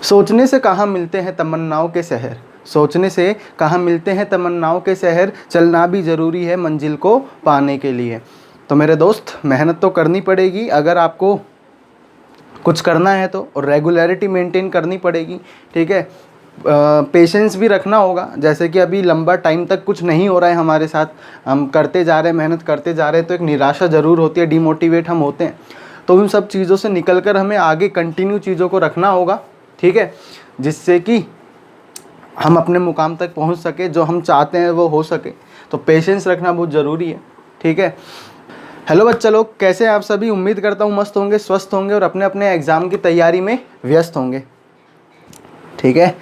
सोचने से कहाँ मिलते हैं तमन्नाओं के शहर, सोचने से कहाँ मिलते हैं तमन्नाओं के शहर, चलना भी ज़रूरी है मंजिल को पाने के लिए। तो मेरे दोस्त, मेहनत तो करनी पड़ेगी अगर आपको कुछ करना है तो, और रेगुलरिटी मेंटेन करनी पड़ेगी, ठीक है। पेशेंस भी रखना होगा, जैसे कि अभी लंबा टाइम तक कुछ नहीं हो रहा है हमारे साथ, हम करते जा रहे हैं, मेहनत करते जा रहे हैं, तो एक निराशा ज़रूर होती है, डिमोटिवेट हम होते हैं। तो उन सब चीज़ों से निकल कर हमें आगे कंटिन्यू चीज़ों को रखना होगा, ठीक है, जिससे कि हम अपने मुकाम तक पहुंच सके, जो हम चाहते हैं वो हो सके। तो पेशेंस रखना बहुत ज़रूरी है, ठीक है। हेलो बच्चा लोग, कैसे हैं आप सभी? उम्मीद करता हूँ मस्त होंगे, स्वस्थ होंगे और अपने अपने एग्ज़ाम की तैयारी में व्यस्त होंगे, ठीक है।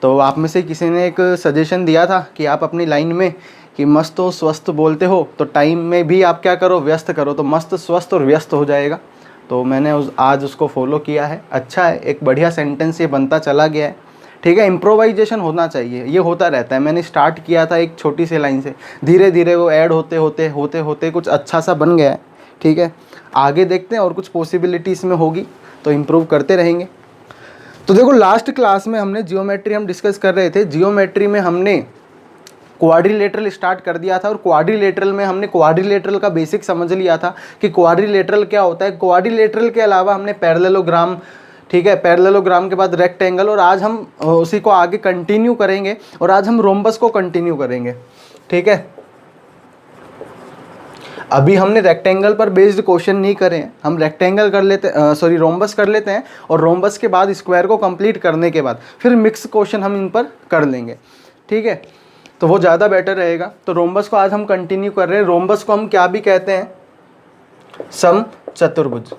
तो आप में से किसी ने एक सजेशन दिया था कि आप अपनी लाइन में कि मस्त हो स्वस्थ बोलते हो, तो टाइम में भी आप क्या करो, व्यस्त करो, तो मस्त स्वस्थ और व्यस्त हो जाएगा। तो मैंने आज उसको फॉलो किया है। अच्छा है, एक बढ़िया सेंटेंस ये बनता चला गया है, ठीक है। इम्प्रोवाइजेशन होना चाहिए, ये होता रहता है। मैंने स्टार्ट किया था एक छोटी सी लाइन से, धीरे धीरे वो ऐड होते होते होते होते कुछ अच्छा सा बन गया है, ठीक है। आगे देखते हैं और कुछ पॉसिबिलिटी इसमें होगी तो इम्प्रूव करते रहेंगे। तो देखो, लास्ट क्लास में हमने जियोमेट्री हम डिस्कस कर रहे थे। जियोमेट्री में हमने क्वाड्रिलेटरल स्टार्ट कर दिया था, और क्वाड्रिलेटरल में हमने क्वाड्रिलेटरल का बेसिक समझ लिया था कि क्वाड्रिलेटरल क्या होता है। क्वाड्रिलेटरल के अलावा हमने पैरेललोग्राम, ठीक है, पैरेललोग्राम के बाद रेक्टेंगल, और आज हम उसी को आगे कंटिन्यू करेंगे, और आज हम रोम्बस को कंटिन्यू करेंगे, ठीक है। अभी हमने रेक्टेंगल पर बेस्ड क्वेश्चन नहीं करे हैं, हम रेक्टेंगल कर लेते रोम्बस कर लेते हैं, और रोम्बस के बाद स्क्वायर को कंप्लीट करने के बाद फिर मिक्स क्वेश्चन हम इन पर कर लेंगे, ठीक है। तो वो ज़्यादा बेटर रहेगा। तो रोम्बस को आज हम कंटिन्यू कर रहे हैं। रोम्बस को हम क्या भी कहते हैं? समचतुर्भुज,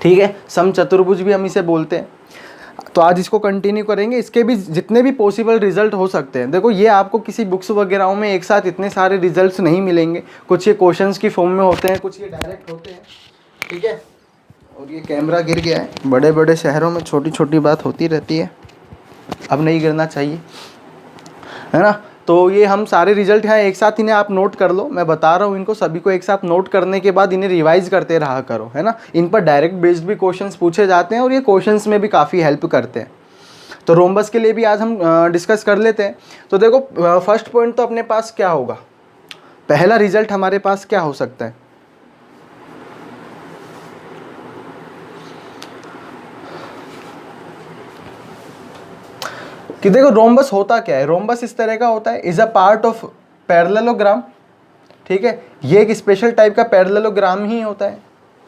ठीक है, समचतुर्भुज भी हम इसे बोलते हैं। तो आज इसको कंटिन्यू करेंगे। इसके भी जितने भी पॉसिबल रिजल्ट हो सकते हैं, देखो ये आपको किसी बुक्स वगैरह में एक साथ इतने सारे रिजल्ट्स नहीं मिलेंगे। कुछ ये क्वेश्चंस की फॉर्म में होते हैं, कुछ ये डायरेक्ट होते हैं, ठीक है। और ये कैमरा गिर गया है, बड़े बड़े शहरों में छोटी छोटी बात होती रहती है, अब नहीं गिरना चाहिए, है ना। तो ये हम सारे रिजल्ट हैं एक साथ, इन्हें आप नोट कर लो। मैं बता रहा हूँ इनको सभी को एक साथ नोट करने के बाद इन्हें रिवाइज करते रहा करो, है ना। इन पर डायरेक्ट बेस्ड भी क्वेश्चंस पूछे जाते हैं, और ये क्वेश्चंस में भी काफ़ी हेल्प करते हैं। तो रोम्बस के लिए भी आज हम डिस्कस कर लेते हैं। तो देखो, फर्स्ट पॉइंट तो अपने पास क्या होगा, पहला रिजल्ट हमारे पास क्या हो सकता है? कि देखो रोम्बस होता क्या है। रोम्बस इस तरह का होता है, is a part of parallelogram, ठीक है। ये एक स्पेशल टाइप का पैरेललोग्राम ही होता है,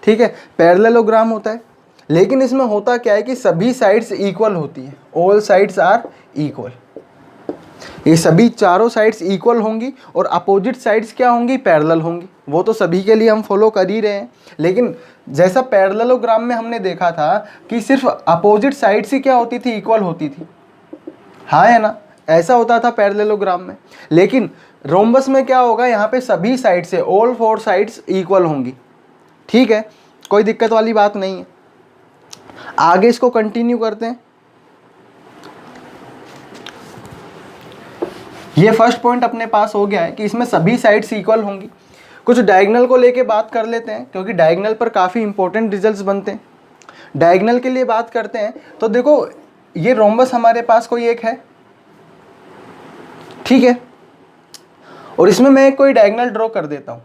ठीक है, पैरेललोग्राम होता है। लेकिन इसमें होता क्या है कि सभी साइड्स इक्वल होती हैं, ऑल साइड्स आर इक्वल। ये सभी चारों साइड्स इक्वल होंगी, और अपोजिट साइड्स क्या होंगी? पैरेलल होंगी। वो तो सभी के लिए हम फॉलो कर ही रहे हैं। लेकिन जैसा पैरेललोग्राम में हमने देखा था कि सिर्फ अपोजिट साइड्स ही क्या होती थी? इक्वल होती थी, हाँ है ना, ऐसा होता था पैरेललोग्राम में। लेकिन रोम्बस में क्या होगा? यहाँ पे सभी साइड से, ऑल फोर साइड्स इक्वल होंगी, ठीक है, कोई दिक्कत वाली बात नहीं है। आगे इसको कंटिन्यू करते हैं। ये फर्स्ट पॉइंट अपने पास हो गया है कि इसमें सभी साइड्स इक्वल होंगी। कुछ डायगोनल को लेके बात कर लेते हैं, क्योंकि डायगोनल पर काफ़ी इंपॉर्टेंट रिजल्ट्स बनते हैं। डायगोनल के लिए बात करते हैं तो देखो, ये रोम्बस हमारे पास कोई एक है, ठीक है, और इसमें मैं कोई डायगोनल ड्रॉ कर देता हूं,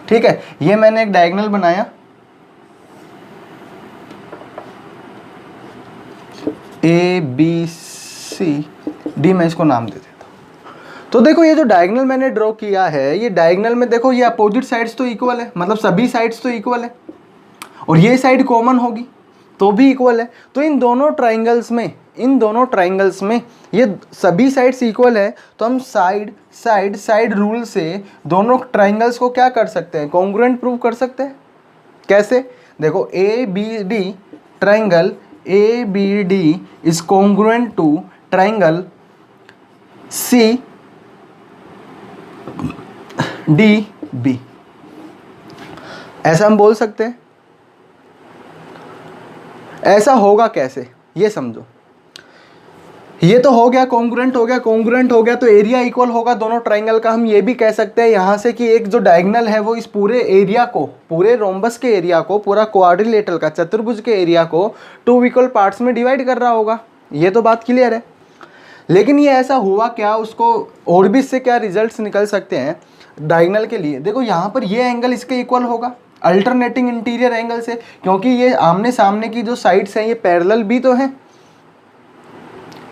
ठीक है। ये मैंने एक डायगोनल बनाया, ABCD, मैं इसको नाम दे देता हूं। तो देखो, ये जो डायगोनल मैंने ड्रॉ किया है, ये डायगोनल में देखो, ये अपोजिट साइड्स तो इक्वल है, मतलब सभी साइड्स तो इक्वल है, और ये साइड कॉमन होगी तो भी इक्वल है। तो इन दोनों ट्राइंगल्स में ये सभी साइड्स इक्वल है, तो हम साइड रूल से दोनों ट्राइंगल्स को क्या कर सकते हैं? कॉन्ग्रुएंट प्रूव कर सकते हैं। कैसे? देखो, ABD triangle ABD is congruent to triangle CDB, ऐसा हम बोल सकते हैं। ऐसा होगा कैसे, ये समझो। ये तो हो गया कॉन्ग्रुएंट हो गया, कॉन्ग्रुएंट हो गया तो एरिया इक्वल होगा दोनों ट्राइंगल का। हम ये भी कह सकते हैं यहाँ से कि एक जो डायगोनल है वो इस पूरे एरिया को, पूरे रोम्बस के एरिया को, पूरा क्वाड्रिलेटरल का, चतुर्भुज के एरिया को 2 इक्वल पार्ट्स में डिवाइड कर रहा होगा। ये तो बात क्लियर है। लेकिन ये ऐसा हुआ क्या, उसको और भी इससे क्या रिजल्ट्स निकल सकते हैं डायगोनल के लिए। देखो यहाँ पर ये एंगल इसके इक्वल होगा अल्टरनेटिंग इंटीरियर एंगल से, क्योंकि ये आमने सामने की जो साइड्स हैं ये पैरेलल भी तो हैं,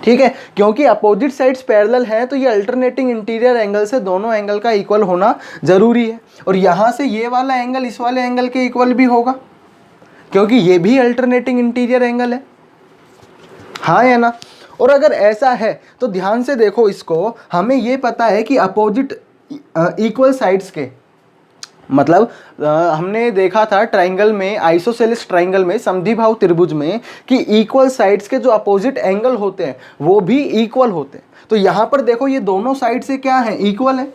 ठीक है। क्योंकि अपोजिट साइड्स पैरेलल हैं तो ये अल्टरनेटिंग इंटीरियर एंगल से दोनों एंगल का इक्वल होना जरूरी है। और यहाँ से ये वाला एंगल इस वाले एंगल के इक्वल भी होगा, क्योंकि ये भी अल्टरनेटिंग इंटीरियर एंगल है, हाँ या ना। और अगर ऐसा है तो ध्यान से देखो इसको, हमें ये पता है कि अपोजिट इक्वल साइड्स के, मतलब हमने देखा था ट्राइंगल में, आइसोसेलेस ट्राइंगल में, समद्विबाहु त्रिभुज में, कि इक्वल साइड्स के जो अपोजिट एंगल होते हैं वो भी इक्वल होते हैं। तो यहाँ पर देखो ये दोनों साइड से क्या है, इक्वल है,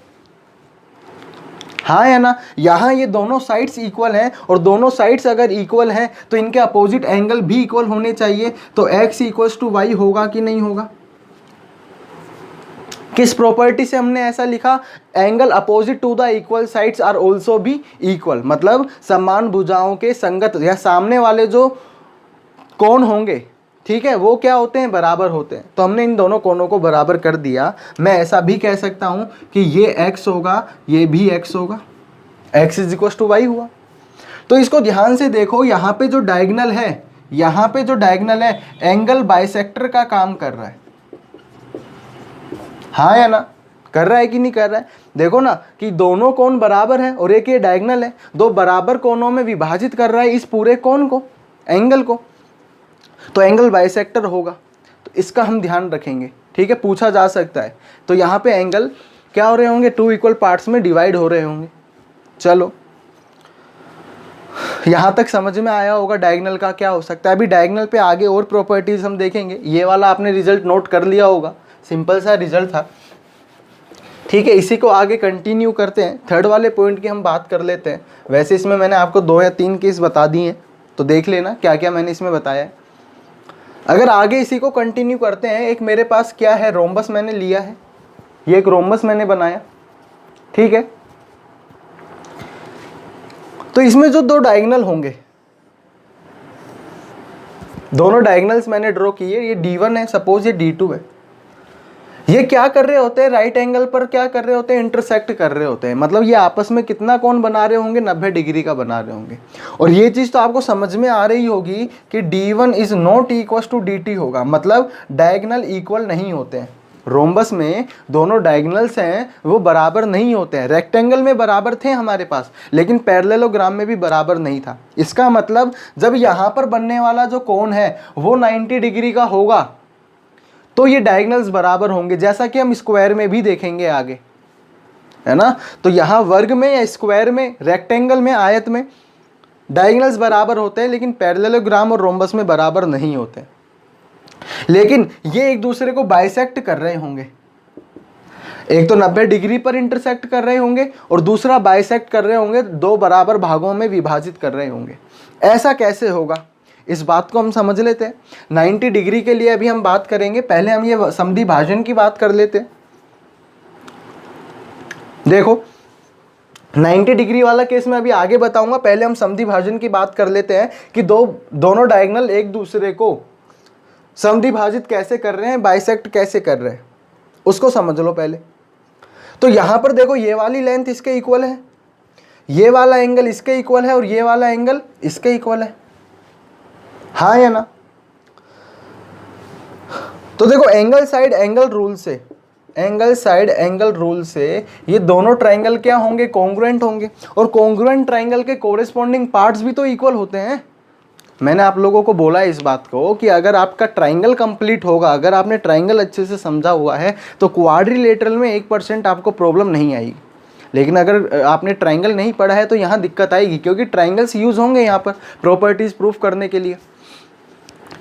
हाँ या ना। यहाँ ये दोनों साइड्स इक्वल हैं, और दोनों साइड्स अगर इक्वल हैं तो इनके अपोजिट एंगल भी इक्वल होने चाहिए। तो x इक्वल्स टू वाई होगा कि नहीं होगा। किस प्रॉपर्टी से हमने ऐसा लिखा, angle opposite to the equal sides are also भी इक्वल, मतलब समान भुजाओं के संगत या सामने वाले जो कोण होंगे, ठीक है, वो क्या होते हैं, बराबर होते हैं। तो हमने इन दोनों कोणों को बराबर कर दिया। मैं ऐसा भी कह सकता हूं कि ये x होगा, ये भी x होगा, x is equal to y हुआ। तो इसको ध्यान से देखो, यहाँ पे जो डायगोनल है, यहाँ पे जो डायगोनल है एंगल बाइसेक्टर का काम कर रहा है, हाँ या ना, कर रहा है कि नहीं कर रहा है। देखो ना कि दोनों कोण बराबर है और एक ये डायगोनल है, दो बराबर कोणों में विभाजित कर रहा है इस पूरे कोण को, एंगल को, तो एंगल बाइसेक्टर होगा। तो इसका हम ध्यान रखेंगे, ठीक है, पूछा जा सकता है। तो यहाँ पे एंगल क्या हो रहे होंगे, 2 इक्वल पार्ट्स में डिवाइड हो रहे होंगे। चलो यहाँ तक समझ में आया होगा डायगोनल का क्या हो सकता है। अभी डायगोनल पे आगे और प्रॉपर्टीज हम देखेंगे। ये वाला आपने रिजल्ट नोट कर लिया होगा, सिंपल सा रिजल्ट था, ठीक है। इसी को आगे कंटिन्यू करते हैं, थर्ड वाले पॉइंट की हम बात कर लेते हैं। वैसे इसमें मैंने आपको 2 या 3 केस बता दिए हैं, तो देख लेना क्या क्या मैंने इसमें बताया है। अगर आगे इसी को कंटिन्यू करते हैं, एक मेरे पास क्या है, रोम्बस मैंने लिया है, ये एक रोम्बस मैंने बनाया, ठीक है। तो इसमें जो 2 डायगोनल होंगे, दोनों डायगोनल्स मैंने ड्रॉ किए, ये D1 है, सपोज ये D2 है। ये क्या कर रहे होते हैं, राइट एंगल पर क्या कर रहे होते हैं, इंटरसेक्ट कर रहे होते हैं। मतलब ये आपस में कितना कोण बना रहे होंगे, 90 डिग्री का बना रहे होंगे। और ये चीज़ तो आपको समझ में आ रही होगी कि D1 is not equal to DT होगा, मतलब डायगोनल इक्वल नहीं होते हैं। रोम्बस में दोनों डायगोनल्स हैं वो बराबर नहीं होते हैं। रेक्टेंगल में बराबर थे हमारे पास, लेकिन पैरेललोग्राम में भी बराबर नहीं था। इसका मतलब जब यहाँ पर बनने वाला जो कोण है वो 90 डिग्री का होगा तो ये डायगोनल्स बराबर होंगे, जैसा कि हम स्क्वायर में भी देखेंगे आगे, है ना। तो यहाँ वर्ग में या स्क्वायर में, रेक्टेंगल में, आयत में डायगोनल्स बराबर होते हैं, लेकिन पैरेललोग्राम और रोम्बस में बराबर नहीं होते। लेकिन ये एक दूसरे को बाइसेक्ट कर रहे होंगे, एक तो 90 डिग्री पर इंटरसेक्ट कर रहे होंगे और दूसरा बाइसेक्ट कर रहे होंगे, 2 बराबर भागों में विभाजित कर रहे होंगे। ऐसा कैसे होगा, इस बात को हम समझ लेते हैं। 90 डिग्री के लिए अभी हम बात करेंगे, पहले हम ये समद्विभाजन की बात कर लेते हैं। देखो 90 डिग्री वाला केस मैं अभी आगे बताऊंगा, पहले हम समद्विभाजन की बात कर लेते हैं कि दोनों डायगोनल एक दूसरे को समद्विभाजित कैसे कर रहे हैं, बाइसेक्ट कैसे कर रहे हैं, उसको समझ लो पहले। तो यहां पर देखो ये वाली लेंथ इसके इक्वल है, ये वाला एंगल इसके इक्वल है और ये वाला एंगल इसके इक्वल है, हाँ या ना। तो देखो एंगल साइड एंगल रूल से, एंगल साइड एंगल रूल से ये दोनों ट्राइंगल क्या होंगे, कॉन्ग्रुएंट होंगे। और कॉन्ग्रुएंट ट्राइंगल के कोरेस्पॉन्डिंग पार्ट्स भी तो इक्वल होते हैं। मैंने आप लोगों को बोला इस बात को कि अगर आपका ट्राइंगल कंप्लीट होगा, अगर आपने ट्राइंगल अच्छे से समझा हुआ है तो क्वाड्रिलेटरल में 1% आपको प्रॉब्लम नहीं आएगी। लेकिन अगर आपने ट्राइंगल नहीं पढ़ा है तो यहाँ दिक्कत आएगी, क्योंकि ट्राइंगल्स यूज होंगे यहाँ पर प्रॉपर्टीज प्रूफ करने के लिए,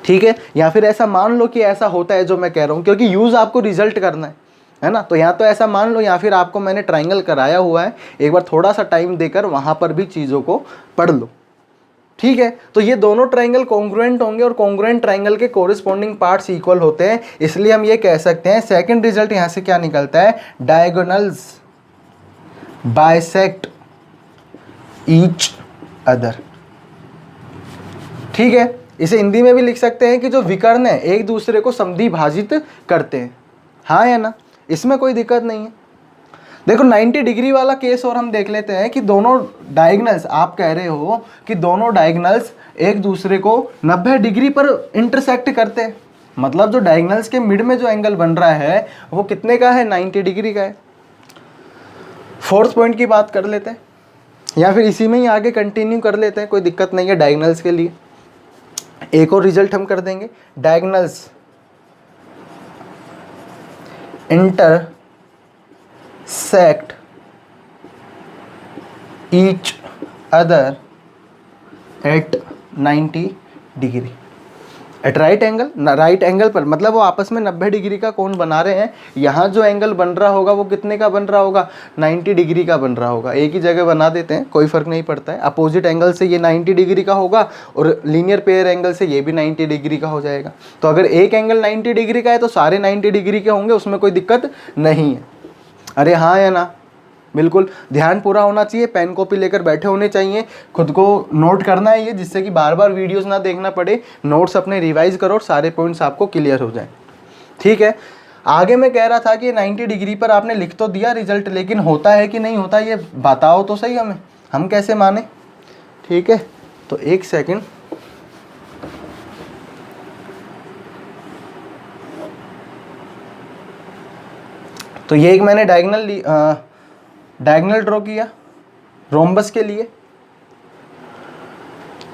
ठीक है। या फिर ऐसा मान लो कि ऐसा होता है जो मैं कह रहा हूँ, क्योंकि यूज आपको रिजल्ट करना है ना। तो यहाँ तो ऐसा मान लो, या फिर आपको मैंने ट्राइंगल कराया हुआ है, एक बार थोड़ा सा टाइम देकर वहाँ पर भी चीज़ों को पढ़ लो, ठीक है, तो ये दोनों ट्राइंगल कॉन्ग्रुएंट होंगे और कॉन्ग्रुएंट ट्राइंगल के कोरिस्पॉन्डिंग पार्ट्स इक्वल होते हैं, इसलिए हम ये कह सकते हैं सेकंड रिजल्ट यहां से क्या निकलता है, डायगोनल्स बाइसेक्ट ईच अदर। ठीक है, इसे हिंदी में भी लिख सकते हैं कि जो विकर्ण है एक दूसरे को समद्विभाजित करते हैं, हाँ या ना, इसमें कोई दिक्कत नहीं है। देखो 90 डिग्री वाला केस और हम देख लेते हैं कि दोनों डायगोनल्स, आप कह रहे हो कि दोनों डायगोनल्स एक दूसरे को 90 डिग्री पर इंटरसेक्ट करते हैं, मतलब जो डायगोनल्स के मिड में जो एंगल बन रहा है वो कितने का है, 90 डिग्री का है। फोर्थ पॉइंट की बात कर लेते हैं, या फिर इसी में ही आगे कंटिन्यू कर लेते हैं, कोई दिक्कत नहीं है डायगोनल्स के लिए। एक और रिजल्ट हम कर देंगे, diagonals intersect each other at 90 degree at right angle. Right angle पर मतलब वो आपस में 90 डिग्री का कोण बना रहे हैं। यहाँ जो एंगल बन रहा होगा वो कितने का बन रहा होगा, 90 डिग्री का बन रहा होगा। एक ही जगह बना देते हैं, कोई फर्क नहीं पड़ता है। अपोजिट एंगल से ये 90 डिग्री का होगा और लीनियर पेयर एंगल से ये भी 90 डिग्री का हो जाएगा। तो अगर एक एंगल 90 डिग्री का है तो सारे 90 डिग्री के होंगे, उसमें कोई दिक्कत नहीं है। अरे हाँ या ना, बिल्कुल ध्यान पूरा होना चाहिए, पेन कॉपी लेकर बैठे होने चाहिए, खुद को नोट करना है ये, जिससे कि बार बार वीडियोस ना देखना पड़े। नोट्स अपने रिवाइज करो और सारे पॉइंट्स आपको क्लियर हो जाएं। ठीक है, आगे मैं कह रहा था कि 90 डिग्री पर आपने लिख तो दिया रिजल्ट, लेकिन होता है कि नहीं होता ये बताओ तो सही हमें, हम कैसे माने। ठीक है, तो एक सेकेंड, तो ये एक मैंने डायगोनल ड्रॉ किया रोम्बस के लिए।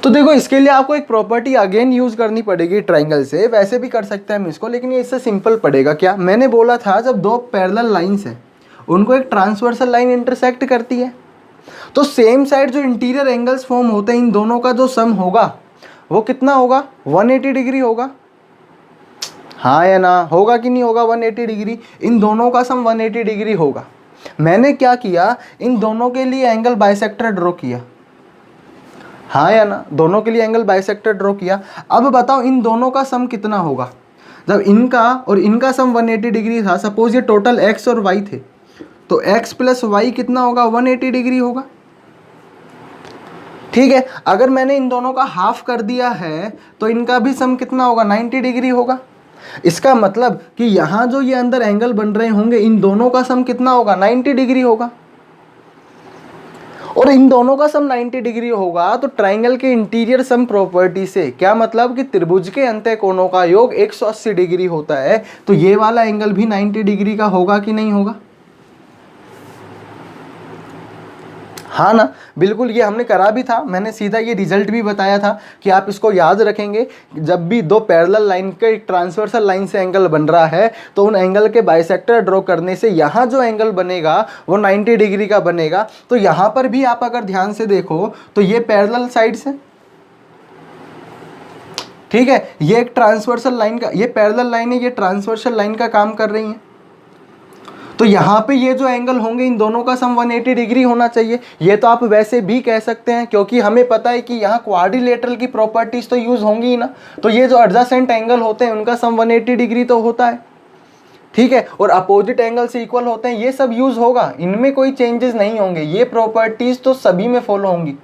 तो देखो इसके लिए आपको एक प्रॉपर्टी अगेन यूज करनी पड़ेगी ट्राइंगल से, वैसे भी कर सकते हैं हम इसको, लेकिन ये इससे सिंपल पड़ेगा। क्या मैंने बोला था, जब दो पैरेलल लाइंस हैं उनको एक ट्रांसवर्सल लाइन इंटरसेक्ट करती है, तो सेम साइड जो इंटीरियर एंगल्स फॉर्म होते हैं इन दोनों का जो सम होगा वो कितना होगा, 180 डिग्री होगा। हाँ या ना, होगा कि नहीं होगा 180 डिग्री, इन दोनों का सम 180 डिग्री होगा। मैंने क्या किया, इन दोनों के लिए एंगल बाइसेक्टर ड्रॉ किया, हाँ या ना, दोनों के लिए एंगल बाइसेक्टर ड्रॉ किया। अब बताओ इन दोनों का सम कितना होगा, जब इनका और इनका सम 180 डिग्री था, सपोज ये टोटल x और y थे, तो x प्लस वाई कितना होगा, 180 डिग्री होगा। ठीक है, अगर मैंने इन दोनों का हाफ कर दिया है तो इनका भी सम कितना होगा, 90 डिग्री होगा। इसका मतलब कि यहां जो ये अंदर एंगल बन रहे होंगे इन दोनों का सम कितना होगा, 90 डिग्री होगा। और इन दोनों का सम 90 डिग्री होगा तो ट्राइंगल के इंटीरियर सम प्रॉपर्टी से क्या मतलब कि त्रिभुज के अंतः कोणों का योग 180 डिग्री होता है, तो ये वाला एंगल भी 90 डिग्री का होगा कि नहीं होगा। हाँ ना, बिल्कुल, ये हमने करा भी था, मैंने सीधा ये रिजल्ट भी बताया था कि आप इसको याद रखेंगे। जब भी दो पैरेलल लाइन के ट्रांसवर्सल लाइन से एंगल बन रहा है तो उन एंगल के बाइसेक्टर ड्रॉ करने से यहाँ जो एंगल बनेगा वो 90 डिग्री का बनेगा। तो यहाँ पर भी आप अगर ध्यान से देखो तो ये पैरेलल साइड्स है, ठीक है, ये एक ट्रांसवर्सल लाइन का, ये पैरेलल लाइन है, ये ट्रांसवर्सल लाइन का काम कर रही है। तो यहाँ पे ये जो एंगल होंगे इन दोनों का सम 180 डिग्री होना चाहिए। ये तो आप वैसे भी कह सकते हैं, क्योंकि हमें पता है कि यहाँ क्वाड्रिलेटरल की प्रॉपर्टीज तो यूज होंगी ही ना, तो ये जो एडजेसेंट एंगल होते हैं उनका सम 180 डिग्री तो होता है। ठीक है, और अपोजिट एंगल से इक्वल होते हैं, ये सब यूज होगा, इनमें कोई चेंजेस नहीं होंगे, ये प्रॉपर्टीज तो सभी में फॉलो होंगी।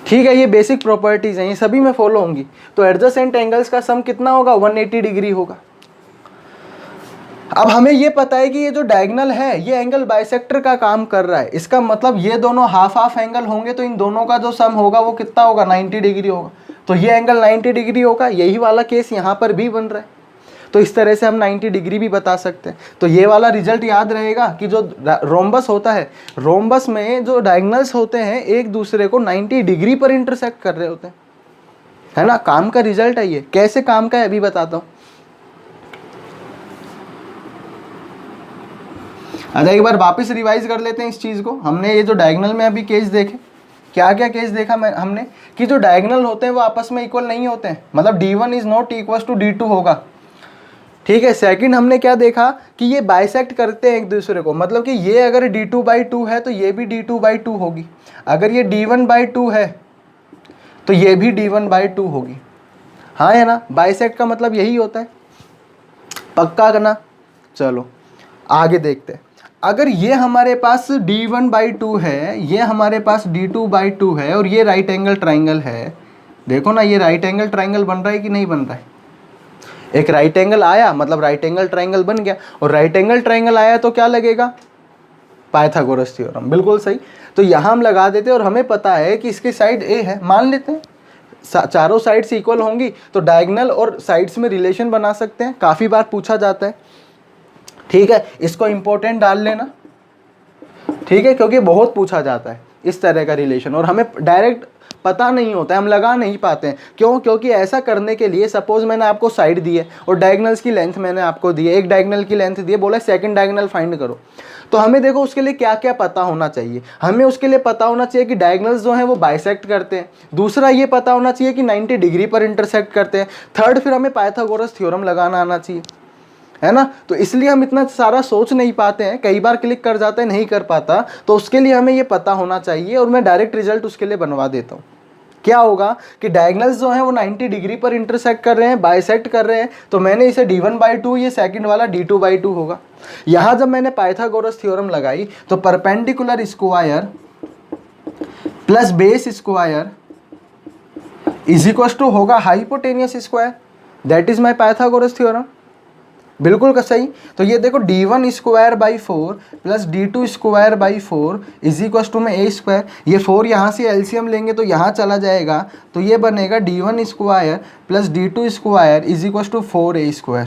ठीक है, ये बेसिक प्रॉपर्टीज हैं, ये सभी में फॉलो होंगी। तो एडजेसेंट एंगल्स का सम कितना होगा, 180 डिग्री होगा। अब हमें ये पता है कि ये जो डायगोनल है ये एंगल बाइसेक्टर का काम कर रहा है, इसका मतलब ये दोनों हाफ हाफ एंगल होंगे, तो इन दोनों का जो सम होगा वो कितना होगा, 90 डिग्री होगा। तो ये एंगल 90 डिग्री होगा, यही वाला केस यहाँ पर भी बन रहा है। तो इस तरह से हम 90 डिग्री भी बता सकते हैं। तो ये वाला रिजल्ट याद रहेगा कि जो रोम्बस होता है, रोम्बस में जो डायगोनल्स होते हैं एक दूसरे को 90 डिग्री पर इंटरसेक्ट कर रहे होते हैं, है ना। काम का रिजल्ट है ये, कैसे काम का है अभी बताता हूँ। अच्छा, एक बार वापस रिवाइज कर लेते हैं इस चीज़ को। हमने ये जो डायगोनल में अभी केस देखे, क्या क्या केस देखा हमने कि जो डायगोनल होते हैं वो आपस में इक्वल नहीं होते हैं, मतलब d1 is not equal to d2 होगा। ठीक है, सेकंड हमने क्या देखा कि ये बाइसेक्ट करते हैं एक दूसरे को, मतलब कि ये अगर d2/2 है तो ये भी d2/2 होगी। अगर ये d1/2 है तो ये भी d1/2 होगी। हाँ है ना, बाइसेक्ट का मतलब यही होता है, पक्का करना। चलो आगे देखते हैं। अगर ये हमारे पास d1/2 है, ये हमारे पास d2/2 है और ये राइट एंगल ट्राइंगल है, देखो ना ये राइट एंगल ट्राइंगल बन रहा है कि नहीं बन रहा है। एक राइट एंगल आया मतलब राइट एंगल ट्राइंगल बन गया, और राइट एंगल ट्राइंगल आया तो क्या लगेगा, पाइथागोरस थ्योरम। बिल्कुल सही। तो यहाँ हम लगा देते हैं और हमें पता है कि इसकी साइड ए है, मान लेते हैं चारों साइड्स इक्वल होंगी तो डायगोनल और साइड्स में रिलेशन बना सकते हैं, काफ़ी बार पूछा जाता है। ठीक है, इसको इंपॉर्टेंट डाल लेना, ठीक है, क्योंकि बहुत पूछा जाता है इस तरह का रिलेशन और हमें डायरेक्ट पता नहीं होता है, हम लगा नहीं पाते हैं। क्यों? क्योंकि ऐसा करने के लिए सपोज मैंने आपको साइड दी है और डायगोनल्स की लेंथ मैंने आपको दी है, एक डायगोनल की लेंथ दी है, बोला सेकंड डायगोनल फाइंड करो। तो हमें देखो उसके लिए क्या क्या पता होना चाहिए। हमें उसके लिए पता होना चाहिए कि डायगोनल्स जो हैं वो बाइसेक्ट करते हैं, दूसरा ये पता होना चाहिए कि 90 डिग्री पर इंटरसेक्ट करते हैं, थर्ड फिर हमें पाइथागोरस थ्योरम लगाना आना चाहिए, है ना। तो इसलिए हम इतना सारा सोच नहीं पाते हैं, कई बार क्लिक कर जाते हैं, नहीं कर पाता, तो उसके लिए हमें ये पता होना चाहिए और मैं डायरेक्ट रिजल्ट उसके लिए बनवा देता हूँ। क्या होगा कि डायगोनल्स जो हैं वो 90 डिग्री पर इंटरसेक्ट कर रहे हैं, बाइसेक्ट कर रहे हैं, तो मैंने इसे d1/2, ये सेकंड वाला d2/2 होगा। यहाँ जब मैंने पाइथागोरस थ्योरम लगाई तो perpendicular square plus base square is equal to होगा hypotenuse square, that is my Pythagoras theorem. बिल्कुल का सही। तो ये देखो d1² plus d2² is equal to में a², ये 4 यहाँ से एलसीएम लेंगे तो यहाँ चला जाएगा, तो ये बनेगा d1² plus d2² is equal to 4a²।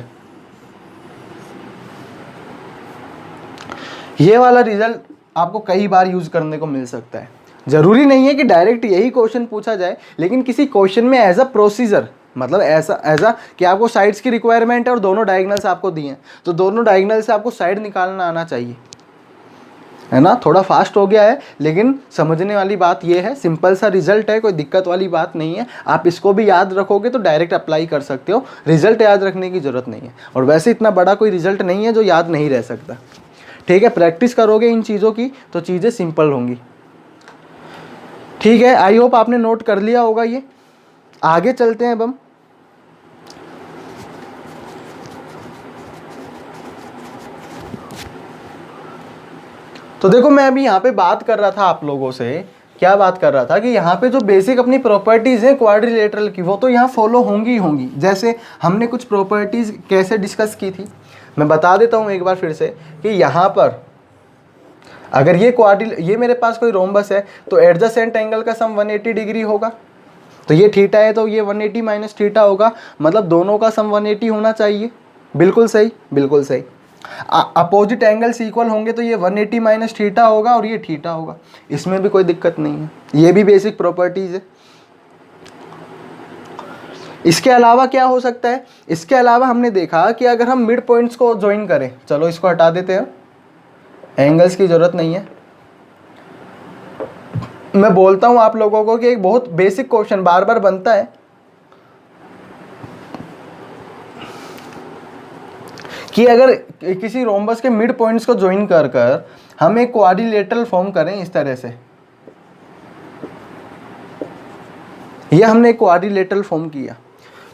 ये वाला रिजल्ट आपको कई बार यूज करने को मिल सकता है। जरूरी नहीं है कि डायरेक्ट यही क्वेश्चन पूछा जाए, लेकिन किसी क्वेश्चन में एज अ प्रोसीजर, मतलब ऐसा कि आपको साइड्स की रिक्वायरमेंट है और दोनों डायगोनल्स आपको दिए हैं, तो दोनों डायगोनल से आपको साइड निकालना आना चाहिए, है ना। थोड़ा फास्ट हो गया है, लेकिन समझने वाली बात ये है, सिंपल सा रिजल्ट है, कोई दिक्कत वाली बात नहीं है। आप इसको भी याद रखोगे तो डायरेक्ट अप्लाई कर सकते हो, रिजल्ट याद रखने की जरूरत नहीं है। और वैसे इतना बड़ा कोई रिजल्ट नहीं है जो याद नहीं रह सकता, ठीक है। प्रैक्टिस करोगे इन चीज़ों की तो चीज़ें सिंपल होंगी, ठीक है। आई होप आपने नोट कर लिया होगा ये। आगे चलते हैं अब हम। तो देखो मैं अभी यहाँ पे बात कर रहा था आप लोगों से, क्या बात कर रहा था कि यहाँ पे जो बेसिक अपनी प्रॉपर्टीज़ हैं क्वाड्रिलेटरल की, वो तो यहाँ फॉलो होंगी ही होंगी। जैसे हमने कुछ प्रॉपर्टीज़ कैसे डिस्कस की थी, मैं बता देता हूँ एक बार फिर से कि यहाँ पर अगर ये मेरे पास कोई रोम्बस है तो एडजेसेंट एंगल का सम 180 डिग्री होगा। तो ये थीटा है तो ये 180 माइनस थीटा होगा, मतलब दोनों का सम 180 होना चाहिए। बिल्कुल सही, बिल्कुल सही। अपोजिट एंगल्स इक्वल होंगे तो ये 180 माइनस थीटा होगा और ये थीटा होगा, इसमें भी कोई दिक्कत नहीं है, ये भी बेसिक प्रॉपर्टीज है। इसके अलावा क्या हो सकता है, इसके अलावा हमने देखा कि अगर हम मिड पॉइंट्स को ज्वाइन करें, चलो इसको हटा देते हैं, एंगल्स की जरूरत नहीं है। मैं बोलता हूं आप लोगों को कि एक बहुत बेसिक क्वेश्चन बार बार बनता है कि अगर किसी रोम्बस के मिड पॉइंट्स को ज्वाइन कर कर हम एक क्वाड्रिलेटरल फॉर्म करें इस तरह से, ये हमने एक क्वाड्रिलेटरल फॉर्म किया,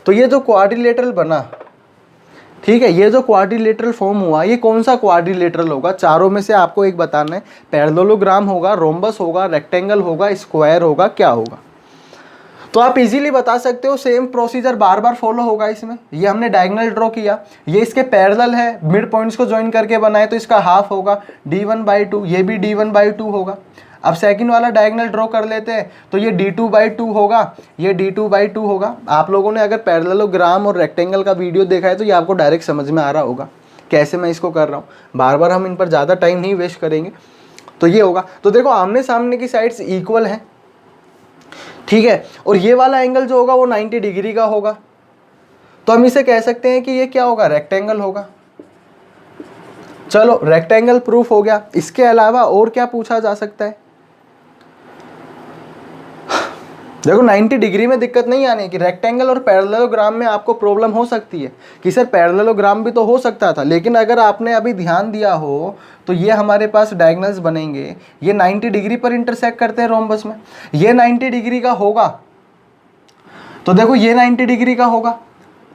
तो ये जो क्वाड्रिलेटरल बना, ठीक है, ये जो क्वाड्रिलेटरल फॉर्म हुआ, ये कौन सा क्वाड्रिलेटरल होगा? चारों में से आपको एक बताना है, पैरेललोग्राम होगा, रोम्बस होगा, रेक्टेंगल होगा, स्क्वायर होगा, क्या होगा? तो आप इजीली बता सकते हो, सेम प्रोसीजर बार बार फॉलो होगा इसमें। ये हमने डायगोनल ड्रॉ किया, ये इसके पैरेलल है, मिड पॉइंट्स को ज्वाइन करके बनाए तो इसका हाफ होगा d1/2, ये भी d1/2 होगा। अब सेकंड वाला डायगोनल ड्रॉ कर लेते हैं तो ये d2/2 होगा, ये d2/2 होगा। आप लोगों ने अगर पैरेललोग्राम और रेक्टेंगल का वीडियो देखा है तो ये आपको डायरेक्ट समझ में आ रहा होगा कैसे मैं इसको कर रहा हूँ, बार बार हम इन पर ज़्यादा टाइम नहीं वेस्ट करेंगे। तो ये होगा, तो देखो आमने सामने की साइड्स इक्वल हैं, ठीक है, और ये वाला एंगल जो होगा वो 90 डिग्री का होगा, तो हम इसे कह सकते हैं कि ये क्या होगा, रेक्टेंगल होगा। चलो रेक्टेंगल प्रूफ हो गया। इसके अलावा और क्या पूछा जा सकता है? देखो 90 डिग्री में दिक्कत नहीं आने की, रेक्टेंगल और पैरेललोग्राम में आपको प्रॉब्लम हो सकती है कि सर पैरेललोग्राम भी तो हो सकता था, लेकिन अगर आपने अभी ध्यान दिया हो तो ये हमारे पास डायगोनल्स बनेंगे, ये 90 डिग्री पर इंटरसेक्ट करते हैं रोम्बस में, ये 90 डिग्री का होगा, तो देखो ये 90 डिग्री का होगा,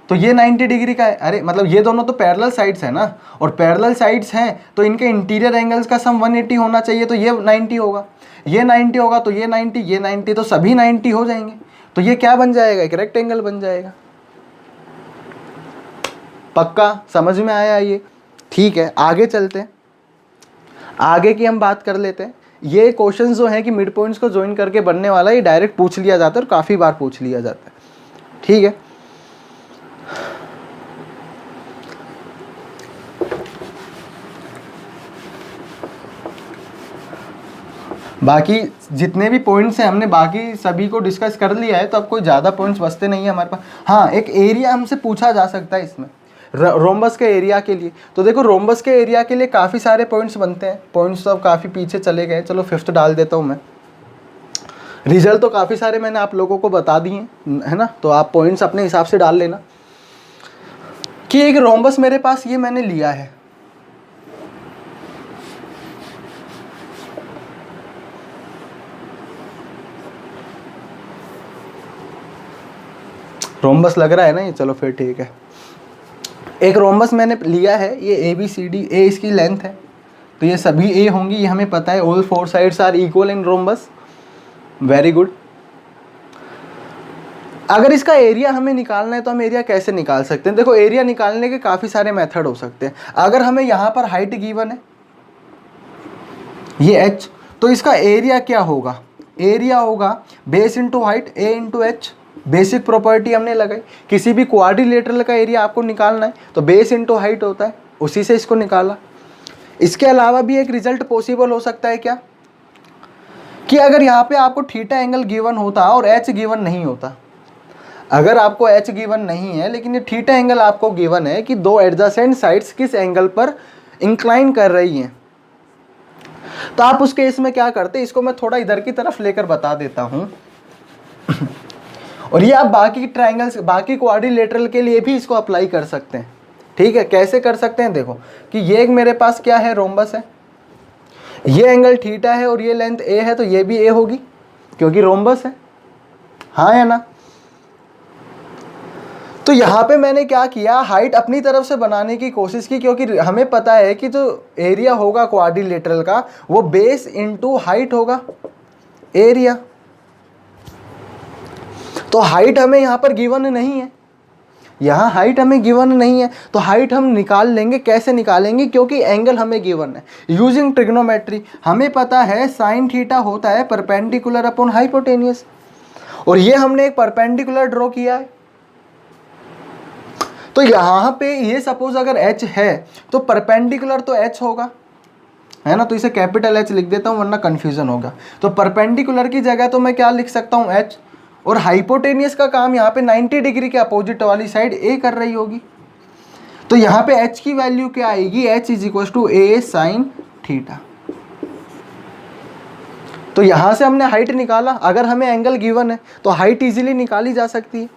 तो ये 90 डिग्री का है। अरे मतलब ये दोनों तो पैरेलल साइड्स है ना, और पैरेलल साइड्स हैं तो इनके इंटीरियर एंगल्स का सम 180 होना चाहिए, तो ये 90 होगा, ये 90 होगा, तो ये 90, ये 90, तो सभी 90 हो जाएंगे। तो ये क्या बन जाएगा, एक रेक्टेंगल बन जाएगा। पक्का समझ में आया ये? ठीक है, आगे चलते हैं, आगे की हम बात कर लेते हैं। ये क्वेश्चन जो है कि मिड पॉइंट्स को ज्वाइन करके बनने वाला, ये डायरेक्ट पूछ लिया जाता है और काफ़ी बार पूछ लिया जाता है। ठीक है, बाकी जितने भी पॉइंट्स हैं हमने बाकी सभी को डिस्कस कर लिया है, तो अब कोई ज़्यादा पॉइंट्स बचते नहीं है हमारे पास। हाँ, एक एरिया हमसे पूछा जा सकता है इसमें, रोम्बस के एरिया के लिए। तो देखो रोम्बस के एरिया के लिए काफ़ी सारे पॉइंट्स बनते हैं, पॉइंट्स तो अब काफ़ी पीछे चले गए, चलो 5th डाल देता हूँ मैं। रिजल्ट तो काफ़ी सारे मैंने आप लोगों को बता दिए है ना, तो आप पॉइंट्स अपने हिसाब से डाल लेना। कि एक रोम्बस मेरे पास ये मैंने लिया है, रोम्बस लग रहा है ना ये, चलो फिर ठीक है। एक रोम्बस मैंने लिया है, ये ABCD, ए इसकी लेंथ है, तो ये सभी ए होंगी, ये हमें पता है। All 4 sides are equal in rhombus, very good. अगर इसका एरिया हमें निकालना है तो हम एरिया कैसे निकाल सकते हैं? देखो एरिया निकालने के काफ़ी सारे मेथड हो सकते हैं। अगर हमें यहाँ पर हाइट गिवन है ये h, तो इसका एरिया क्या होगा? एरिया होगा base into height, a into H. Basic property हमने लगाई, किसी भी क्वाड्रिलेटरल का एरिया आपको निकालना है तो बेस इंटू हाइट होता है, उसी से इसको निकाला। इसके अलावा भी एक रिजल्ट पॉसिबल हो सकता है क्या, कि अगर यहाँ पे आपको थीटा एंगल गिवन होता और एच गिवन नहीं होता। अगर आपको एच गिवन नहीं है लेकिन ये थीटा एंगल आपको गिवन है कि दो एडजेसेंट साइड्स किस एंगल पर इंक्लाइन कर रही हैं, तो आप उस केस में क्या करते? इसको मैं थोड़ा इधर की तरफ लेकर बता देता हूं और ये आप बाकी ट्रायंगल्स, बाकी क्वाड्रिलेटरल के लिए भी इसको अप्लाई कर सकते हैं। ठीक है, कैसे कर सकते हैं? देखो कि ये एक मेरे पास क्या है, रोम्बस है, ये एंगल थीटा है और ये लेंथ ए है, तो ये भी ए होगी क्योंकि रोम्बस है, हाँ या ना? तो यहाँ पे मैंने क्या किया, हाइट अपनी तरफ से बनाने की कोशिश की, क्योंकि हमें पता है कि जो एरिया होगा क्वाड्रिलेटरल का वो बेस इनटू हाइट होगा, एरिया। तो हाइट हमें यहाँ पर गिवन नहीं है, यहाँ हाइट हमें गिवन नहीं है, तो हाइट हम निकाल लेंगे। कैसे निकालेंगे? क्योंकि एंगल हमें गिवन है यूजिंग ट्रिग्नोमेट्री। हमें पता है साइन थीटा होता है परपेंडिकुलर अपॉन हाइपोटेनियस, और ये हमने एक परपेंडिकुलर ड्रॉ किया है। तो यहाँ पे ये सपोज अगर h है तो परपेंडिकुलर तो h होगा, है ना? तो इसे कैपिटल H लिख देता हूँ वरना कंफ्यूजन होगा। तो परपेंडिकुलर की जगह तो मैं क्या लिख सकता हूँ, h, और हाइपोटेनियस का काम यहाँ पे 90 डिग्री के अपोजिट वाली साइड a कर रही होगी। तो यहाँ पे h की वैल्यू क्या आएगी, h is equal to a sine theta. तो यहाँ से हमने हाइट निकाला, अगर हमें एंगल गिवन है तो हाइट इजीली निकाली जा सकती है।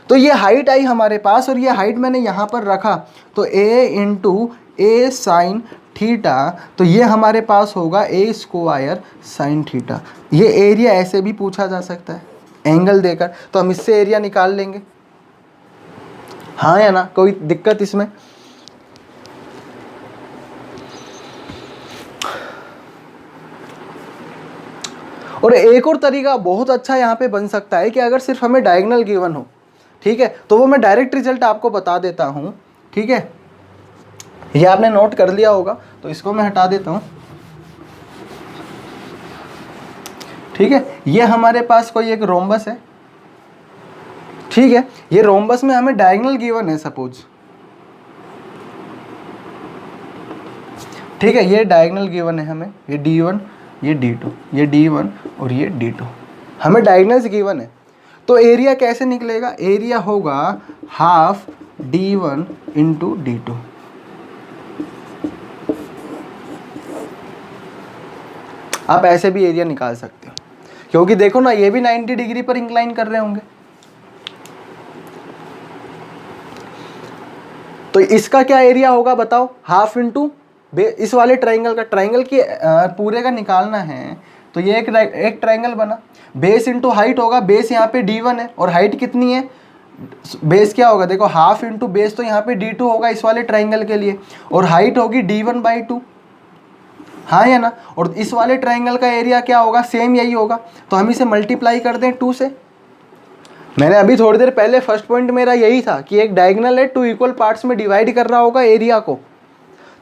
तो ये हाइट आई हमारे पास और ये हाइट मैंने यहाँ पर रखा, तो a into A sign theta, तो ये हमारे पास होगा a स्क्वायर साइन थीटा। ये एरिया ऐसे भी पूछा जा सकता है एंगल देकर, तो हम इससे एरिया निकाल लेंगे, हाँ या ना? कोई दिक्कत इसमें? और एक और तरीका बहुत अच्छा यहाँ पे बन सकता है कि अगर सिर्फ हमें डायगोनल गिवन हो, ठीक है, तो वो मैं डायरेक्ट रिजल्ट आपको बता देता हूँ। ठीक है, ये आपने नोट कर लिया होगा, तो इसको मैं हटा देता हूँ। ठीक है, ये हमारे पास कोई एक रोम्बस है, ठीक है, ये रोम्बस में हमें डायगोनल गिवन है सपोज, ठीक है, ये डायगोनल गिवन है हमें, ये D1, ये D2, ये D1 और ये D2, हमें डायगोनल्स गिवन है। तो एरिया कैसे निकलेगा? एरिया होगा हाफ D1 इंटू D2। आप ऐसे भी एरिया निकाल सकते हो, क्योंकि देखो ना ये भी 90 डिग्री पर इंक्लाइन कर रहे होंगे। तो इसका क्या एरिया होगा बताओ? हाफ इंटू इस वाले ट्राइंगल का, ट्राइंगल की पूरे का निकालना है तो ये एक ट्रायंगल बना। बेस इंटू हाइट होगा, बेस यहाँ पे d1 है और हाइट कितनी है, बेस क्या होगा देखो हाफ इंटू बेस, तो यहाँ पे d2 होगा इस वाले ट्रायंगल के लिए, और हाइट होगी d1/2, हाँ या ना। और इस वाले ट्रायंगल का एरिया क्या होगा, सेम यही होगा, तो हम इसे मल्टीप्लाई कर दें 2 से। मैंने अभी थोड़ी देर पहले फर्स्ट पॉइंट मेरा यही था कि एक डायगोनल है 2 इक्वल पार्ट्स में डिवाइड कर रहा होगा एरिया को,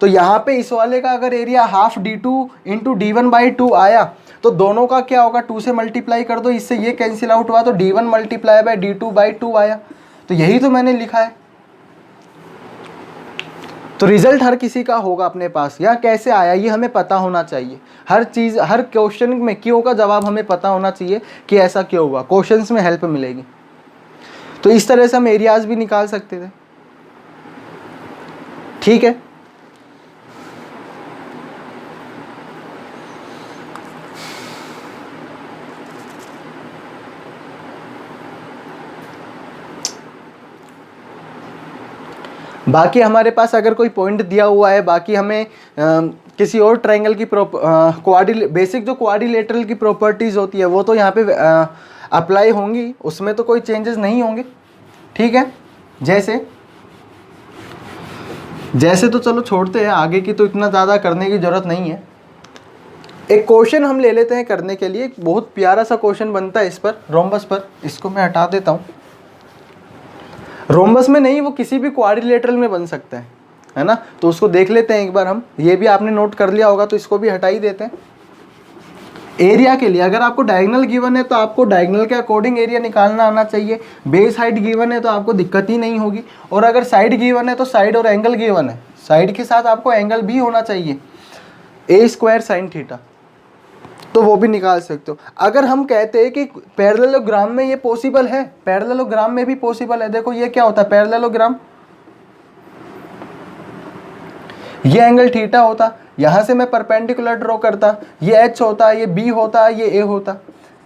तो यहाँ पे इस वाले का अगर area half d2 into d1/2 आया तो दोनों का क्या होगा 2 से मल्टीप्लाई कर दो, इससे ये कैंसिल आउट हुआ तो d1 मल्टीप्लाई बाय d2/2 आया। तो यही तो मैंने लिखा है। तो रिजल्ट हर किसी का होगा अपने पास, या कैसे आया ये हमें पता होना चाहिए। हर चीज़, हर क्वेश्चन में क्यों का जवाब हमें पता होना चाहिए कि ऐसा क्यों हुआ, क्वेश्चंस में हेल्प मिलेगी। तो इस तरह से हम एरियाज भी निकाल सकते थे, ठीक है। बाकी हमारे पास अगर कोई पॉइंट दिया हुआ है, बाकी हमें किसी और ट्रायंगल की बेसिक जो क्वाड्रिलेटरल की प्रॉपर्टीज़ होती है वो तो यहाँ पे अप्लाई होंगी, उसमें तो कोई चेंजेस नहीं होंगे, ठीक है। जैसे तो चलो छोड़ते हैं, आगे की तो इतना ज़्यादा करने की ज़रूरत नहीं है। एक क्वेश्चन हम ले लेते हैं करने के लिए, एक बहुत प्यारा सा क्वेश्चन बनता है इस पर, रोम्बस पर। इसको मैं हटा देता हूँ। रोम्बस में नहीं, वो किसी भी क्वाड्रिलेटरल में बन सकता है ना। तो उसको देख लेते हैं एक बार हम, ये भी आपने नोट कर लिया होगा तो इसको भी हटा ही देते हैं। एरिया के लिए अगर आपको डायगोनल गिवन है तो आपको डायगोनल के अकॉर्डिंग एरिया निकालना आना चाहिए। बेस हाइट गिवन है तो आपको दिक्कत ही नहीं होगी, और अगर साइड गिवन है तो साइड और एंगल गिवन है, साइड के साथ आपको एंगल भी होना चाहिए, a² sin थीटा, तो वो भी निकाल सकते हो। अगर हम कहते हैं कि पैरेललोग्राम में ये पॉसिबल है, पैरेललोग्राम में भी पॉसिबल है। देखो ये क्या होता है पैरेललोग्राम, ये एंगल थीटा होता, यहाँ से मैं परपेंडिकुलर ड्रॉ करता, ये h होता, ये b होता, ये a होता,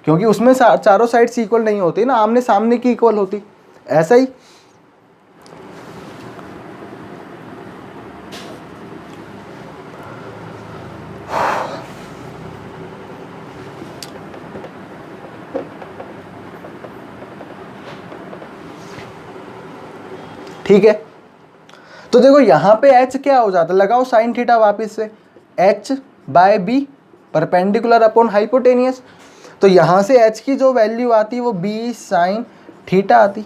क्योंकि उसमें चारों साइड्स इक्वल नहीं होती ना, आमने सामने की इक्वल होती। ऐसा ही ठीक है। तो देखो यहाँ पे h क्या हो जाता है, लगाओ साइन थीटा वापिस से, h/b परपेंडिकुलर अपॉन हाइपोटेनियस, तो यहाँ से h की जो वैल्यू आती वो b sin थीटा आती।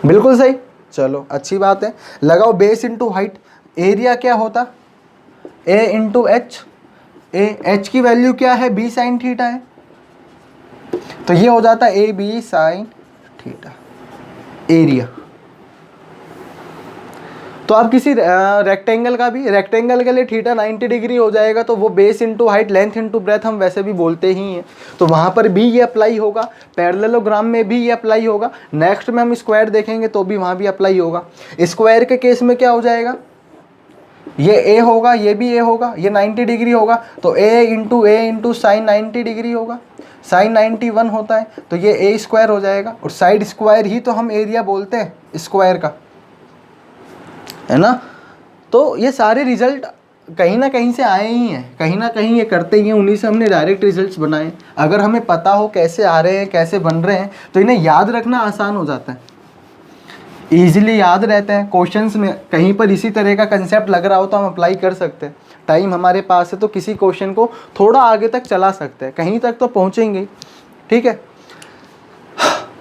बिल्कुल सही, चलो अच्छी बात है। लगाओ बेस इंटू हाइट, एरिया क्या होता a इंटू एच, h की वैल्यू क्या है b sin थीटा है, तो ये हो जाता है ab sin थीटा एरिया। तो आप किसी रेक्टेंगल का भी, रेक्टेंगल के लिए थीटा 90 डिग्री हो जाएगा, तो वो base into height length into breadth हम वैसे भी बोलते ही हैं, तो वहाँ पर भी ये अप्लाई होगा। पैरेललोग्राम में भी ये अप्लाई होगा। नेक्स्ट में हम स्क्वायर देखेंगे तो भी वहाँ भी अप्लाई होगा। स्क्वायर के केस में क्या हो जाएगा, ये ए होगा, ये भी ए होगा, ये 90 डिग्री होगा, तो ए इंटू साइन 90 डिग्री होगा, साइन 91 होता है, तो ये a² हो जाएगा। और साइड स्क्वायर ही तो हम एरिया बोलते हैं स्क्वायर का, है ना। तो ये सारे रिजल्ट कहीं ना कहीं से आए ही हैं, कहीं ना कहीं ये करते ही हैं, उन्हीं से हमने डायरेक्ट रिजल्ट्स बनाए। अगर हमें पता हो कैसे आ रहे हैं, कैसे बन रहे हैं, तो इन्हें याद रखना आसान हो जाता है, ईजिली याद रहता है। क्वेश्चंस में कहीं पर इसी तरह का कंसेप्ट लग रहा हो तो हम अप्लाई कर सकते हैं। टाइम हमारे पास है तो किसी क्वेश्चन को थोड़ा आगे तक चला सकते हैं, कहीं तक तो पहुँचेंगे, ठीक है।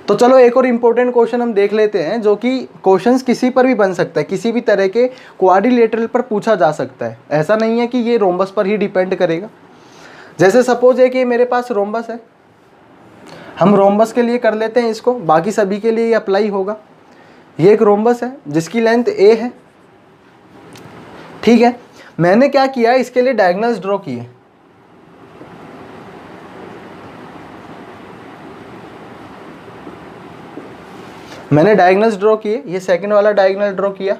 तो चलो एक और इम्पोर्टेंट क्वेश्चन हम देख लेते हैं, जो कि क्वेश्चंस किसी पर भी बन सकता है, किसी भी तरह के क्वाड्रिलेटरल पर पूछा जा सकता है। ऐसा नहीं है कि ये रोम्बस पर ही डिपेंड करेगा। जैसे सपोज है कि मेरे पास रोम्बस है, हम रोम्बस के लिए कर लेते हैं इसको, बाकी सभी के लिए ये अप्लाई होगा। ये एक रोम्बस है जिसकी लेंथ a है, ठीक है। मैंने क्या किया, इसके लिए डायगोनल्स ड्रॉ किए। मैंने डायगोनल्स ड्रॉ किए, ये सेकंड वाला डायगोनल ड्रॉ किया,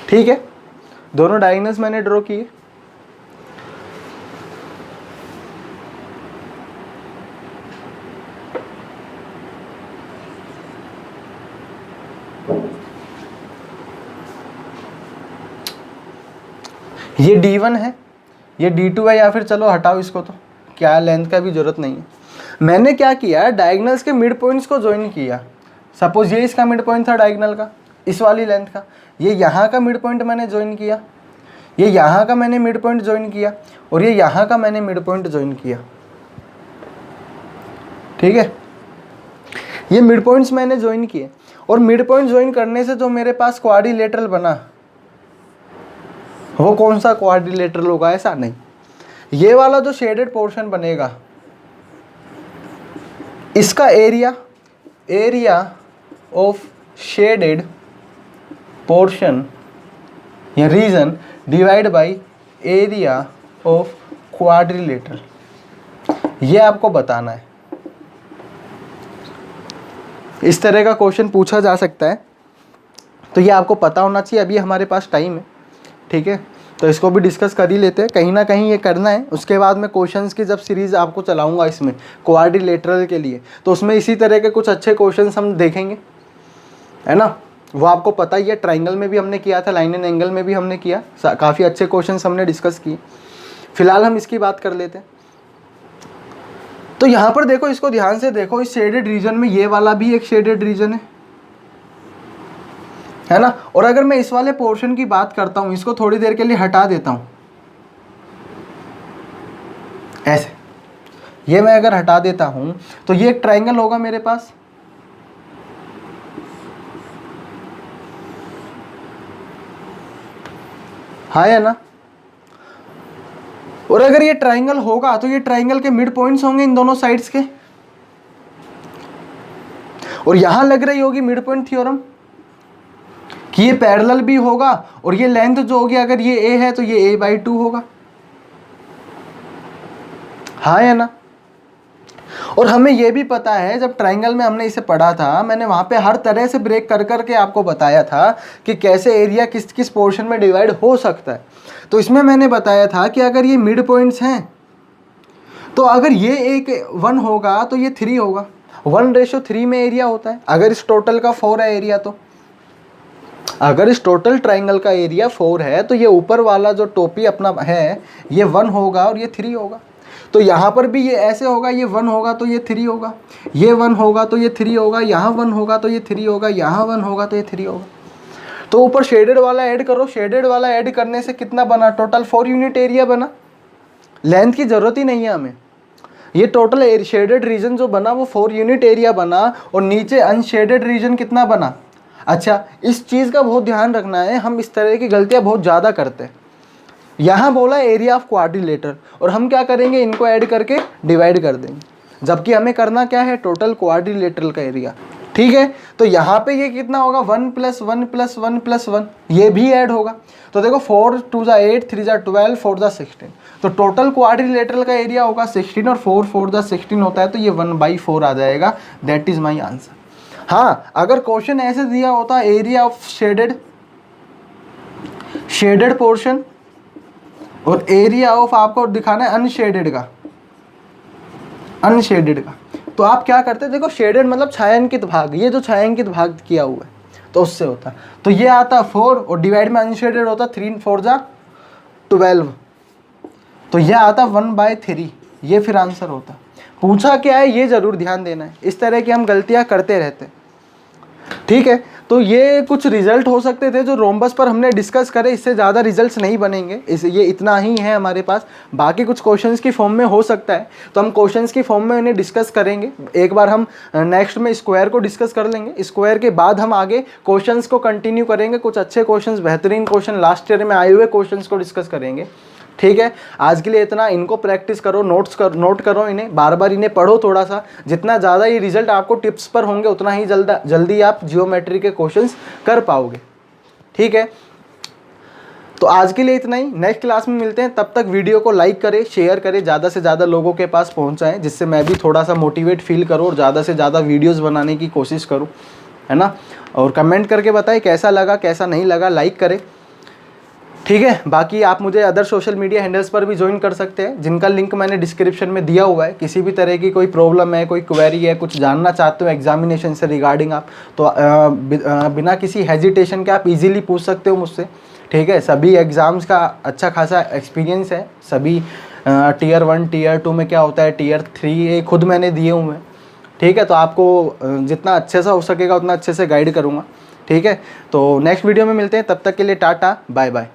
ठीक है। दोनों डायगोनल्स मैंने ड्रॉ किए। ये D1 है, ये D2 है, या फिर चलो हटाओ इसको, तो क्या लेंथ का भी जरूरत नहीं है। मैंने क्या किया, डायगोनल्स के मिड पॉइंट्स को ज्वाइन किया। सपोज ये इसका मिड पॉइंट था डायगोनल का, इस वाली लेंथ का, ये यहाँ का मिड पॉइंट मैंने ज्वाइन किया, ये यहाँ का मैंने मिड पॉइंट ज्वाइन किया, और ये यहाँ का मैंने मिड पॉइंट ज्वाइन किया। ठीक है, ये मिड पॉइंट्स मैंने ज्वाइन किए, और मिड पॉइंट ज्वाइन करने से जो मेरे पास क्वाड्रिलेटरल बना, वो कौन सा क्वाड्रिलेटरल होगा, ऐसा नहीं, ये वाला जो शेडेड पोर्शन बनेगा, इसका एरिया ऑफ शेडेड पोर्शन या region divide by area of quadrilateral, ये आपको बताना है। इस तरह का क्वेश्चन पूछा जा सकता है, तो ये आपको पता होना चाहिए। अभी हमारे पास टाइम है, ठीक है, तो इसको भी डिस्कस कर ही लेते हैं, कहीं ना कहीं ये करना है। उसके बाद मैं क्वेश्चंस की जब सीरीज़ आपको चलाऊंगा इसमें क्वाड्रिलेटरल के लिए, तो उसमें इसी तरह के कुछ अच्छे क्वेश्चंस हम देखेंगे, है ना। वो आपको पता ही है, ट्राइंगल में भी हमने किया था, लाइन एंड एंगल में भी हमने किया, काफ़ी अच्छे क्वेश्चंस हमने डिस्कस किए। फिलहाल हम इसकी बात कर लेते हैं। तो यहाँ पर देखो, इसको ध्यान से देखो, इस शेडेड रीजन में ये वाला भी एक शेडेड रीजन है ना। और अगर मैं इस वाले पोर्शन की बात करता हूं, इसको थोड़ी देर के लिए हटा देता हूं, ऐसे, ये मैं अगर हटा देता हूं तो ये एक ट्रायंगल होगा मेरे पास, हाँ है ना। और अगर ये ट्रायंगल होगा तो ये ट्रायंगल के मिड पॉइंट्स होंगे इन दोनों साइड्स के, और यहां लग रही होगी मिड पॉइंट थ्योरम कि ये पैरेलल भी होगा, और ये लेंथ जो होगी, अगर ये a है तो ये a/2 होगा, हाँ या ना। और हमें ये भी पता है, जब ट्रायंगल में हमने इसे पढ़ा था, मैंने वहां पे हर तरह से ब्रेक कर करके आपको बताया था कि कैसे एरिया किस किस पोर्शन में डिवाइड हो सकता है। तो इसमें मैंने बताया था कि अगर ये मिड पॉइंट्स हैं, तो अगर ये एक 1 होगा तो ये 3 होगा, 1:3 में एरिया होता है। अगर इस टोटल का 4 है एरिया, तो अगर इस टोटल ट्रायंगल का एरिया 4 है, तो ये ऊपर वाला जो टोपी अपना है, ये 1 होगा और ये 3 होगा। तो यहाँ पर भी ये ऐसे होगा, ये 1 होगा तो ये 3 होगा, ये 1 होगा तो ये 3 होगा, यहाँ 1 होगा तो ये 3 होगा, यहाँ 1 होगा तो ये 3 होगा। तो ऊपर शेडेड वाला ऐड करो, शेडेड वाला ऐड करने से कितना बना, टोटल 4 यूनिट एरिया बना। लेंथ की जरूरत ही नहीं है हमें, ये टोटल शेडेड रीजन जो बना वो 4 यूनिट एरिया बना, और नीचे अनशेडेड रीजन कितना बना। अच्छा, इस चीज़ का बहुत ध्यान रखना है, हम इस तरह की गलतियां बहुत ज़्यादा करते हैं। यहाँ बोला एरिया ऑफ क्वाड्रिलेटरल, और हम क्या करेंगे, इनको ऐड करके डिवाइड कर देंगे, जबकि हमें करना क्या है, टोटल क्वाड्रिलेटरल का एरिया। ठीक है, तो यहाँ पे ये कितना होगा, 1 + 1 + 1 + 1, ये भी ऐड होगा। तो देखो 4 × 2 = 8, 3 × 12, 4 × 16, तो टोटल क्वाड्रिलेटरल का एरिया होगा 16, और 4 × 4 = 16 होता है, तो ये 1/4 आ जाएगा। That is my answer. हाँ, अगर क्वेश्चन ऐसे दिया होता, एरिया ऑफ शेडेड पोर्शन और एरिया ऑफ आपको दिखाना है अनशेडेड का, तो आप क्या करते हैं, देखो शेडेड मतलब छायांकित भाग, ये जो छायांकित भाग किया हुआ है, तो उससे होता। तो ये आता 4, और डिवाइड में अनशेडेड होता 3 × 4 = 12, तो ये आता 1/3, ये फिर आंसर होता। पूछा क्या है ये जरूर ध्यान देना है, इस तरह की हम गलतियां करते रहते हैं। ठीक है, तो ये कुछ रिजल्ट हो सकते थे जो रोम्बस पर हमने डिस्कस करे, इससे ज़्यादा रिजल्ट्स नहीं बनेंगे, ये इतना ही है हमारे पास। बाकी कुछ क्वेश्चंस की फॉर्म में हो सकता है, तो हम क्वेश्चंस की फॉर्म में उन्हें डिस्कस करेंगे। एक बार हम नेक्स्ट में स्क्वायर को डिस्कस कर लेंगे, स्क्वायर के बाद हम आगे क्वेश्चंस को कंटिन्यू करेंगे, कुछ अच्छे क्वेश्चंस, बेहतरीन क्वेश्चन, लास्ट ईयर में आए हुए क्वेश्चंस को डिस्कस करेंगे। ठीक है, आज के लिए इतना। इनको प्रैक्टिस करो, नोट करो, इन्हें बार बार इन्हें पढ़ो थोड़ा सा। जितना ज़्यादा ये रिजल्ट आपको टिप्स पर होंगे, उतना ही जल्दी आप जियोमेट्री के क्वेश्चंस कर पाओगे। ठीक है, तो आज के लिए इतना ही, नेक्स्ट क्लास में मिलते हैं। तब तक वीडियो को लाइक करें, शेयर करें, ज़्यादा से ज़्यादा लोगों के पास पहुँचाएँ, जिससे मैं भी थोड़ा सा मोटिवेट फील करूँ और ज़्यादा से ज़्यादा वीडियोज़ बनाने की कोशिश करूँ, है ना। और कमेंट करके बताएं कैसा लगा, कैसा नहीं लगा, लाइक करें। ठीक है, बाकी आप मुझे अदर सोशल मीडिया हैंडल्स पर भी ज्वाइन कर सकते हैं, जिनका लिंक मैंने डिस्क्रिप्शन में दिया हुआ है। किसी भी तरह की कोई प्रॉब्लम है, कोई क्वेरी है, कुछ जानना चाहते हो एग्जामिनेशन से रिगार्डिंग आप, तो बिना किसी हेजिटेशन के आप इजीली पूछ सकते हो मुझसे। ठीक है, सभी एग्ज़ाम्स का अच्छा खासा एक्सपीरियंस है, सभी टीयर 1 टीयर 2 में क्या होता है, टीयर 3 खुद मैंने दिए हुए हैं। ठीक है, तो आपको जितना अच्छे से हो सकेगा उतना अच्छे से गाइड करूँगा। ठीक है, तो नेक्स्ट वीडियो में मिलते हैं, तब तक के लिए टाटा बाय बाय।